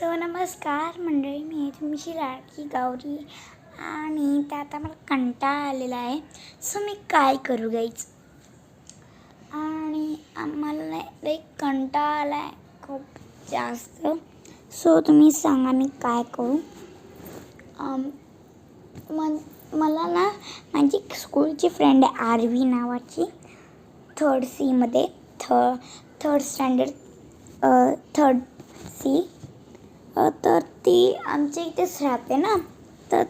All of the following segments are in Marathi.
सो नमस्कार मंडळी, मी तुमची लाडकी गौरी आणि त्यात मला कंटाळा आलेला आहे. सो मी काय करू गाईज, आणि आम्हाला लाईक कंटाळा आला आहे खूप जास्त. सो तुम्ही सांगा मी काय करू. मला ना माझी स्कूलची फ्रेंड आहे आरवी नावाची, 3rd C third standard 3rd C. तर ती आमच्या इथेच राहते ना, तर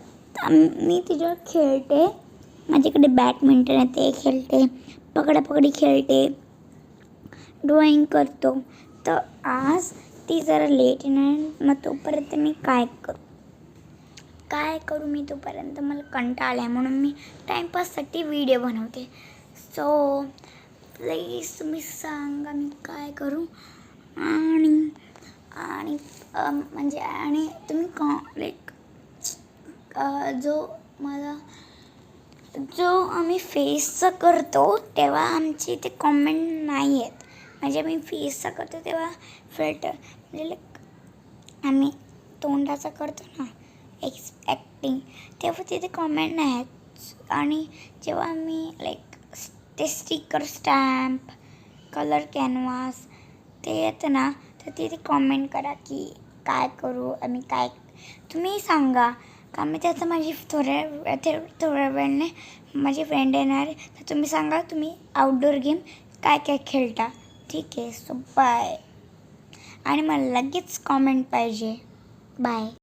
मी तिच्यावर खेळते. माझ्याकडे बॅडमिंटन आहे, ते खेळते, पकडापकडी खेळते, ड्रॉईंग करतो. तर आज ती जरा लेट येणार, मग तोपर्यंत मी काय करू मी तोपर्यंत मला कंटाळा आला आहे, म्हणून मी टाईमपाससाठी व्हिडिओ बनवते. सो प्लीज तुम्ही सांगा मी काय करू. आणि तुम्ही जो आम्ही फेसचा करतो तेव्हा आमची ते कॉमेंट नाही आहेत. म्हणजे आम्ही फेसचा करतो तेव्हा फिल्टर, म्हणजे लाईक आम्ही तोंडाचा करतो ना ॲक्टिंग, तेव्हा तिथे कॉमेंट नाही आहेत. आणि जेव्हा आम्ही लाईक ते स्टिकर, स्टॅम्प, कलर कॅनव्हास ते येतं ना, तर तिथे कॉमेंट करा की काय करू आम्ही, काय तुम्ही सांगा. का मी त्याचं माझी थोड्या वेळाने माझी फ्रेंड येणार आहे, तर तुम्ही सांगा तुम्ही आउटडोअर गेम काय काय खेळता. ठीक आहे, सो बाय. आणि मला लगेच कॉमेंट पाहिजे. बाय.